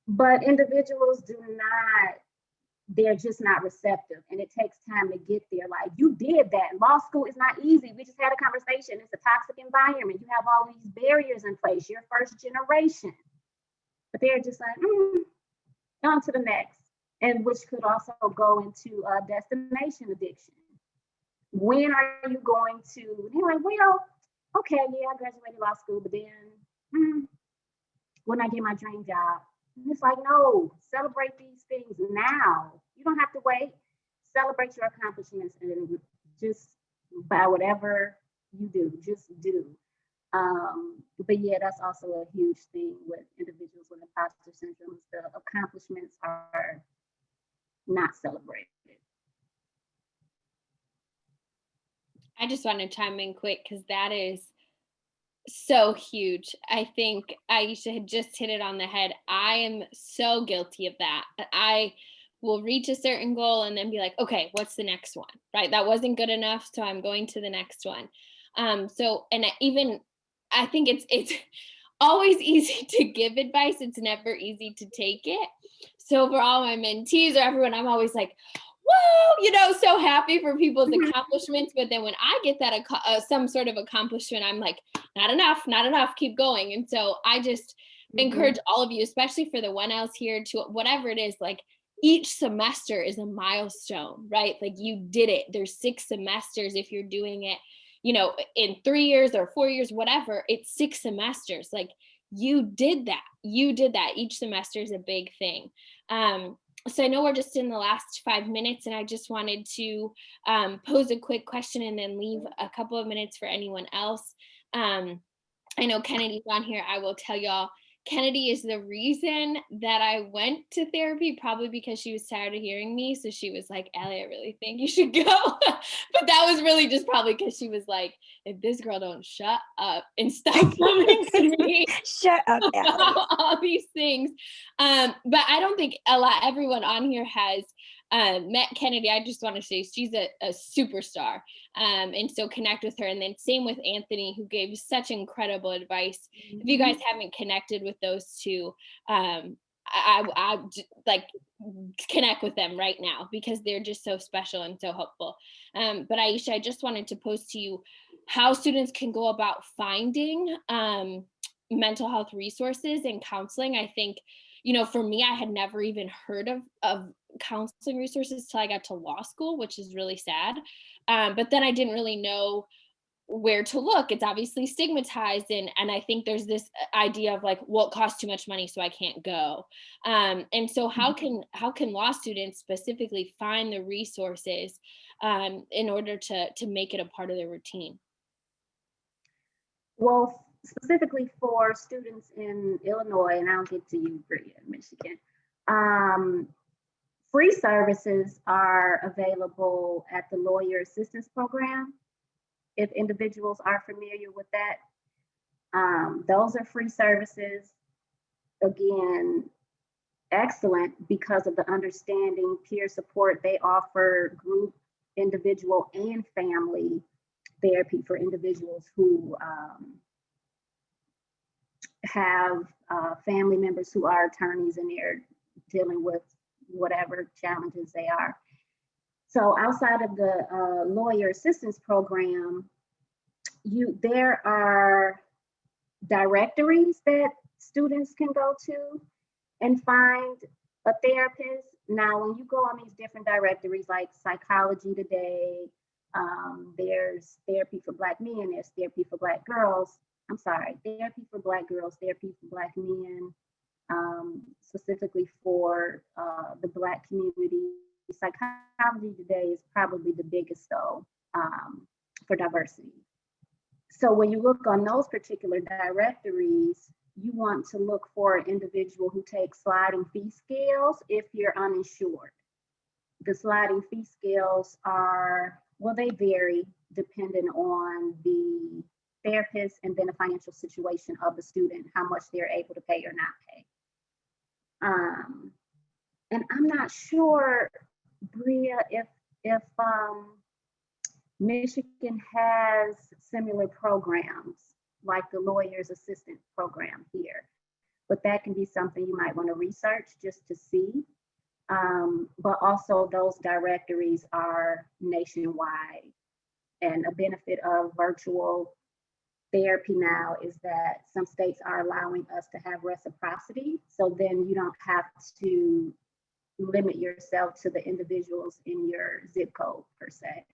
But individuals do not, they're just not receptive, and it takes time to get there. Like, you did that. Law school is not easy. We just had a conversation. It's a toxic environment. You have all these barriers in place. You're first generation. But they're just like, on to the next. And which could also go into destination addiction. When are you going to, they're like, well, okay, yeah, I graduated law school, but then when I get my dream job, and it's like, no, celebrate these things now. You don't have to wait. Celebrate your accomplishments, and just by whatever you do, just do. But yeah, that's also a huge thing with individuals with imposter syndrome. The accomplishments are not celebrated. I just want to chime in quick because that is so huge. I think Aisha had just hit it on the head. I am so guilty of that. I will reach a certain goal and then be like, okay, what's the next one? Right? That wasn't good enough, so I'm going to the next one. And even I think it's always easy to give advice. It's never easy to take it. So for all my mentees or everyone, I'm always like, whoa, so happy for people's accomplishments. But then when I get that some sort of accomplishment, I'm like, not enough, keep going. And so I just encourage all of you, especially for the 1Ls here, to whatever it is, like, each semester is a milestone, right? Like, you did it. There's 6 semesters. If you're doing it, in 3 years or 4 years, whatever, it's 6 semesters. Like, you did that. Each semester is a big thing. So I know we're just in the last 5 minutes, and I just wanted to pose a quick question and then leave a couple of minutes for anyone else. I know Kennedy's on here. I will tell y'all, Kennedy is the reason that I went to therapy, probably because she was tired of hearing me. So she was like, Allie, I really think you should go. But that was really just probably because she was like, if this girl don't shut up and stop coming to me. Shut up, Allie. All these things. But I don't think everyone on here has met Kennedy. I just want to say she's a superstar. And so connect with her. And then same with Anthony, who gave such incredible advice. If you guys haven't connected with those two, I like connect with them right now, because they're just so special and so helpful. But Aisha, I just wanted to pose to you how students can go about finding mental health resources and counseling. I think, for me, I had never even heard of counseling resources till I got to law school, which is really sad. But then I didn't really know where to look. It's obviously stigmatized. And I think there's this idea of like, well, it costs too much money, so I can't go. And so how can law students specifically find the resources in order to make it a part of their routine? Well, specifically for students in Illinois, and I'll get to you, Bria, in Michigan, free services are available at the Lawyer Assistance Program. If individuals are familiar with that, those are free services. Again, excellent because of the understanding, peer support. They offer group, individual, and family therapy for individuals who have family members who are attorneys and they're dealing with whatever challenges they are. So outside of the Lawyer Assistance Program, there are directories that students can go to and find a therapist. Now, when you go on these different directories like Psychology Today, there's Therapy for Black Men, there's Therapy for Black Girls, I'm sorry, therapy for Black girls, therapy for Black men, specifically for the Black community. Psychology today is probably the biggest though, for diversity. So when you look on those particular directories, you want to look for an individual who takes sliding fee scales if you're uninsured. The sliding fee scales are, well, they vary depending on the therapist and then the financial situation of the student, how much they're able to pay or not pay. And I'm not sure, Bria, if Michigan has similar programs like the lawyer's assistant program here, but that can be something you might want to research just to see. But also those directories are nationwide, and a benefit of virtual therapy now is that some states are allowing us to have reciprocity. So then you don't have to limit yourself to the individuals in your zip code per se.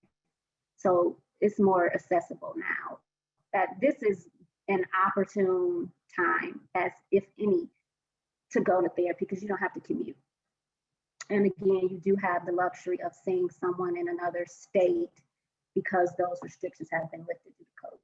So it's more accessible now. That this is an opportune time, as if any, to go to therapy because you don't have to commute. And again, you do have the luxury of seeing someone in another state because those restrictions have been lifted due to COVID.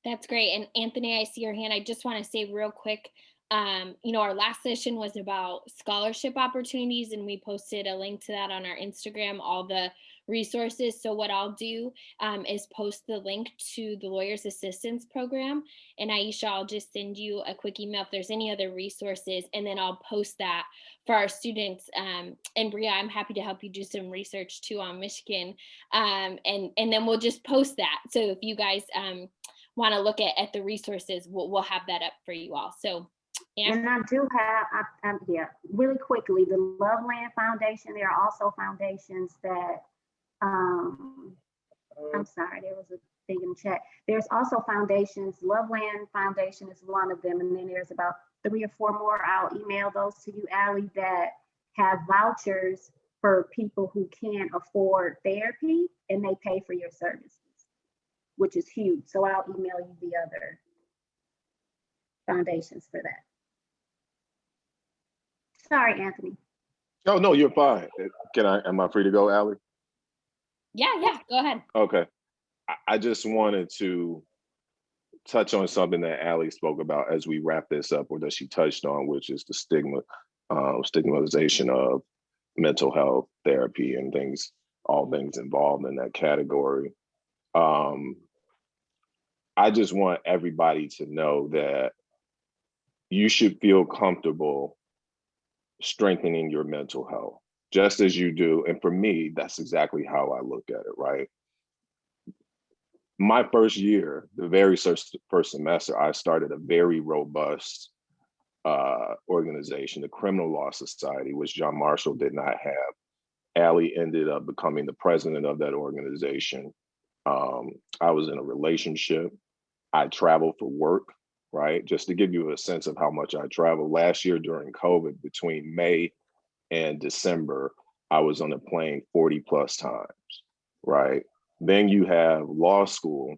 That's great. And Anthony, I see your hand. I just want to say real quick, our last session was about scholarship opportunities, and we posted a link to that on our Instagram, all the resources. So what I'll do is post the link to the Lawyer's Assistance Program. And Aisha, I'll just send you a quick email if there's any other resources, and then I'll post that for our students. And Bria, I'm happy to help you do some research too on Michigan. And then we'll just post that. So if you guys want to look at the resources, we'll have that up for you all. So yeah. And I do have, really quickly, the Loveland Foundation. There are also foundations that, I'm sorry, there was a thing in the chat. There's also foundations, Loveland Foundation is one of them. And then there's about 3 or 4 more. I'll email those to you, Allie, that have vouchers for people who can't afford therapy and they pay for your services, which is huge. So I'll email you the other foundations for that. Sorry, Anthony. Oh, no, you're fine. Am I free to go, Allie? Yeah, go ahead. Okay. I just wanted to touch on something that Allie spoke about as we wrap this up, or that she touched on, which is the stigmatization of mental health therapy and all things involved in that category. I just want everybody to know that you should feel comfortable strengthening your mental health, just as you do. And for me, that's exactly how I look at it, right? My first year, the very first semester, I started a very robust organization, the Criminal Law Society, which John Marshall did not have. Allie ended up becoming the president of that organization. I was in a relationship. I traveled for work, right? Just to give you a sense of how much I traveled. Last year during COVID, between May and December, I was on a plane 40 plus times, right? Then you have law school,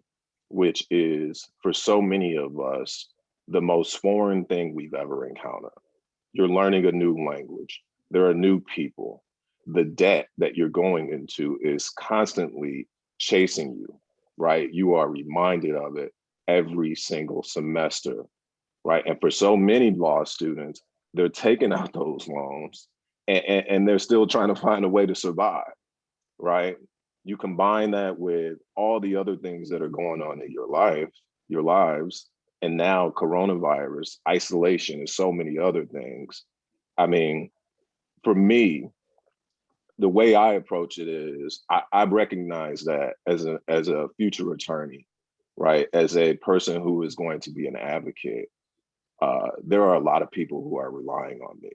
which is, for so many of us, the most foreign thing we've ever encountered. You're learning a new language. There are new people. The debt that you're going into is constantly chasing you, right? You are reminded of it every single semester, right? And for so many law students, they're taking out those loans and they're still trying to find a way to survive, right? You combine that with all the other things that are going on in your lives, and now coronavirus, isolation, and so many other things. I mean, for me, the way I approach it is I recognize that as a future attorney, right? As a person who is going to be an advocate, there are a lot of people who are relying on me,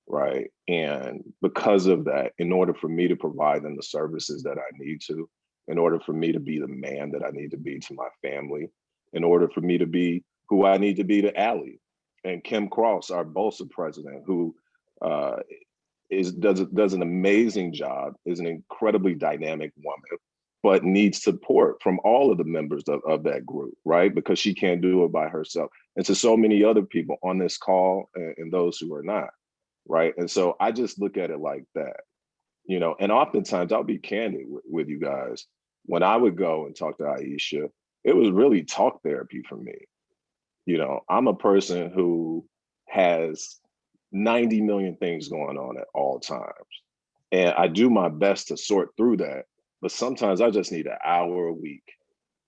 right? And because of that, in order for me to provide them the services that I need to, in order for me to be the man that I need to be to my family, in order for me to be who I need to be to Allie and Kim Cross, our BOSA president, who does an amazing job, is an incredibly dynamic woman, but needs support from all of the members of that group, right? Because she can't do it by herself. And to so many other people on this call and those who are not, right? And so I just look at it like that, you know, and oftentimes I'll be candid with you guys. When I would go and talk to Aisha, it was really talk therapy for me. You know, I'm a person who has 90 million things going on at all times. And I do my best to sort through that. But sometimes I just need an hour a week,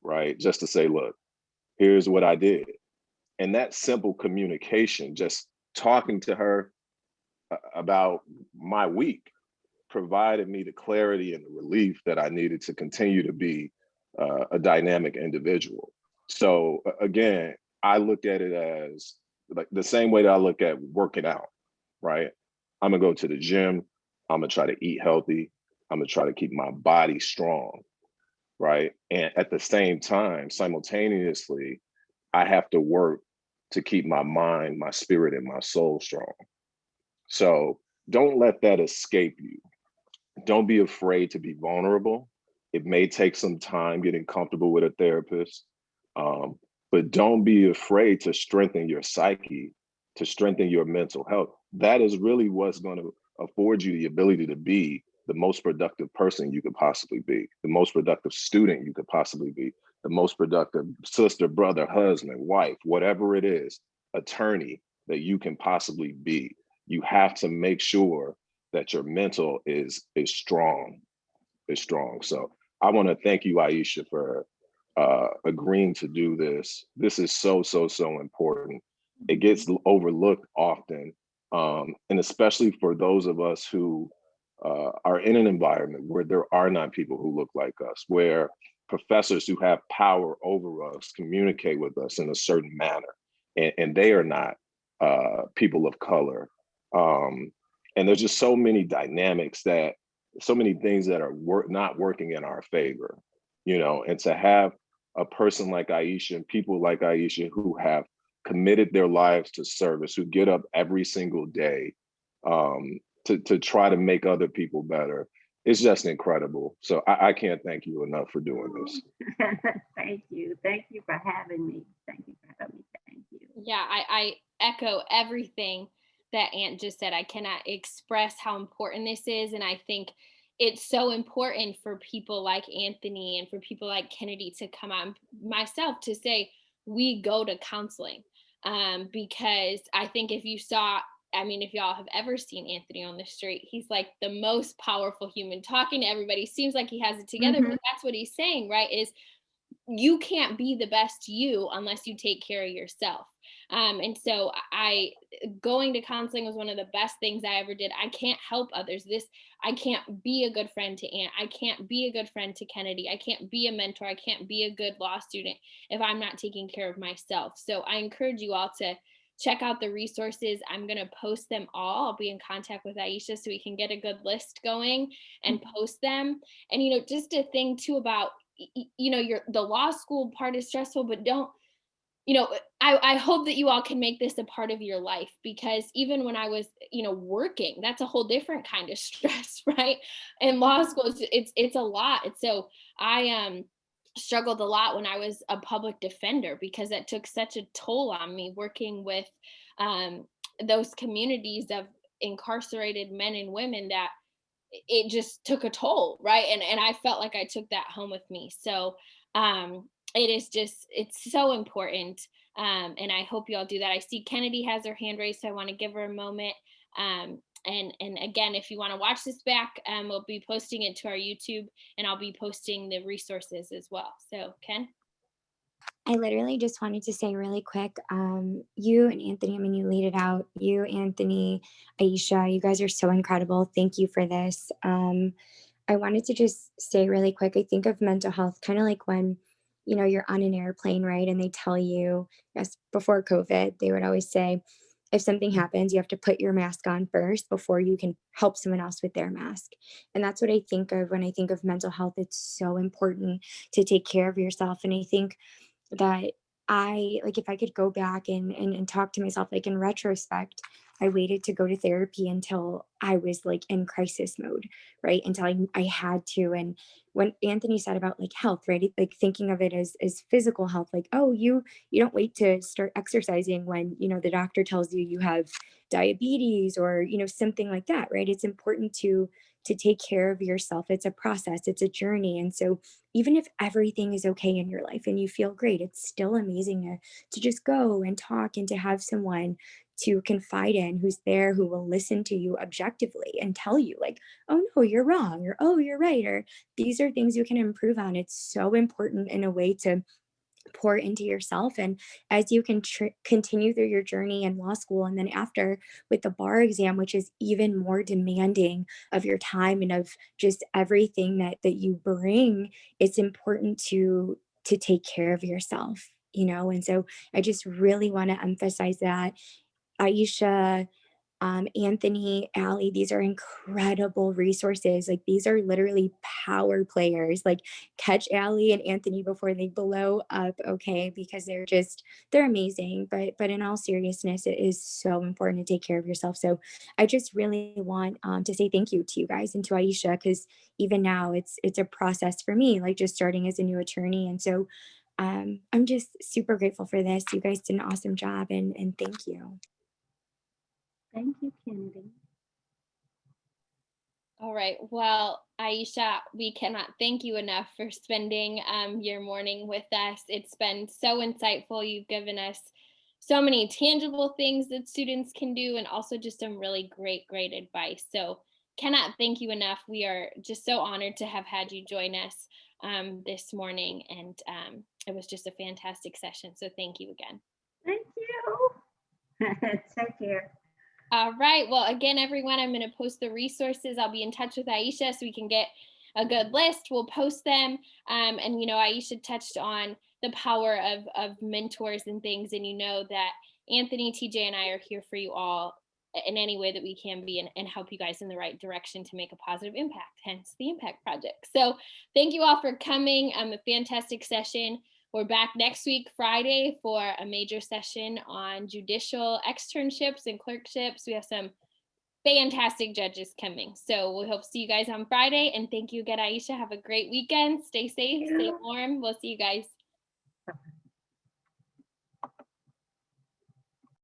right? Just to say, look, here's what I did. And that simple communication, just talking to her about my week, provided me the clarity and the relief that I needed to continue to be a dynamic individual. So again, I look at it as like the same way that I look at working out, right? I'm gonna go to the gym, I'm gonna try to eat healthy, I'm gonna try to keep my body strong, right? And at the same time, simultaneously, I have to work to keep my mind, my spirit, and my soul strong. So don't let that escape you. Don't be afraid to be vulnerable. It may take some time getting comfortable with a therapist, um, but don't be afraid to strengthen your psyche, to strengthen your mental health. That is really what's going to afford you the ability to be the most productive person you could possibly be, the most productive student you could possibly be, the most productive sister, brother, husband, wife, whatever it is, attorney that you can possibly be. You have to make sure that your mental is strong, is strong. So I want to thank you, Aisha, for agreeing to do this. This is so important. It gets overlooked often, and especially for those of us who are in an environment where there are not people who look like us, where professors who have power over us communicate with us in a certain manner, and they are not people of color. And there's just so many dynamics that, so many things that are not working in our favor, you know, and to have a person like Aisha and people like Aisha who have committed their lives to service, who get up every single day to try to make other people better. It's just incredible. So I can't thank you enough for doing this. Thank you. Thank you for having me. Thank you for having me. Thank you. Yeah, I echo everything that Aunt just said. I cannot express how important this is. And I think it's so important for people like Anthony and for people like Kennedy to come out, myself to say, we go to counseling. Because I think if you saw, I mean, if y'all have ever seen Anthony on the street, he's like the most powerful human, talking to everybody. Seems like he has it together, but that's what he's saying, right? Is you can't be the best you unless you take care of yourself. And so going to counseling was one of the best things I ever did. I can't help others. I can't be a good friend to Aunt. I can't be a good friend to Kennedy. I can't be a mentor. I can't be a good law student if I'm not taking care of myself. So I encourage you all to check out the resources. I'm going to post them all. I'll be in contact with Aisha so we can get a good list going and post them. And, you know, just a thing too about, you know, the law school part is stressful, but don't, you know, I hope that you all can make this a part of your life, because even when I was, you know, working, that's a whole different kind of stress, right? And law school, it's a lot. And so I struggled a lot when I was a public defender, because that took such a toll on me, working with those communities of incarcerated men and women, that it just took a toll, right? And I felt like I took that home with me. So it is just, it's so important. And I hope you all do that. I see Kennedy has her hand raised, so I want to give her a moment. And again, if you want to watch this back, we'll be posting it to our YouTube, and I'll be posting the resources as well. So Ken? I literally just wanted to say really quick, you and Anthony, I mean, you laid it out. You, Anthony, Aisha, you guys are so incredible. Thank you for this. I wanted to just say really quick, I think of mental health kind of like when, you know, you're on an airplane, right? And they tell you, yes, before COVID, they would always say, if something happens, you have to put your mask on first before you can help someone else with their mask. And that's what I think of when I think of mental health. It's so important to take care of yourself. And I think that if I could go back and talk to myself, like in retrospect, I waited to go to therapy until I was like in crisis mode, right? Until I had to. And when Anthony said about like health, right? Like thinking of it as physical health, like, oh, you don't wait to start exercising when, you know, the doctor tells you you have diabetes or, you know, something like that, right? It's important to take care of yourself. It's a process, it's a journey. And so even if everything is okay in your life and you feel great, it's still amazing to just go and talk and to have someone to confide in who's there, who will listen to you objectively and tell you like, oh no, you're wrong, or oh, you're right, or these are things you can improve on. It's so important in a way to pour into yourself. And as you can continue through your journey in law school, and then after with the bar exam, which is even more demanding of your time and of just everything that you bring, it's important to take care of yourself, you know. And so I just really want to emphasize that. Aisha, Anthony, Allie, these are incredible resources. Like these are literally power players. Like catch Allie and Anthony before they blow up, okay? Because they're amazing. But in all seriousness, it is so important to take care of yourself. So I just really want to say thank you to you guys and to Aisha, because even now it's a process for me, like just starting as a new attorney. And so I'm just super grateful for this. You guys did an awesome job, and thank you. Thank you, Kennedy. All right. Well, Aisha, we cannot thank you enough for spending your morning with us. It's been so insightful. You've given us so many tangible things that students can do, and also just some really great advice. So cannot thank you enough. We are just so honored to have had you join us this morning. And it was just a fantastic session. So thank you again. Thank you. Take care. All right. Well, again, everyone, I'm going to post the resources. I'll be in touch with Aisha so we can get a good list. We'll post them. And, you know, Aisha touched on the power of mentors and things. And you know that Anthony, TJ, and I are here for you all in any way that we can be, and help you guys in the right direction to make a positive impact, hence the Impact Project. So thank you all for coming. A fantastic session. We're back next week, Friday, for a major session on judicial externships and clerkships. We have some fantastic judges coming. So we hope to see you guys on Friday. And thank you again, Aisha. Have a great weekend. Stay safe, stay warm. We'll see you guys.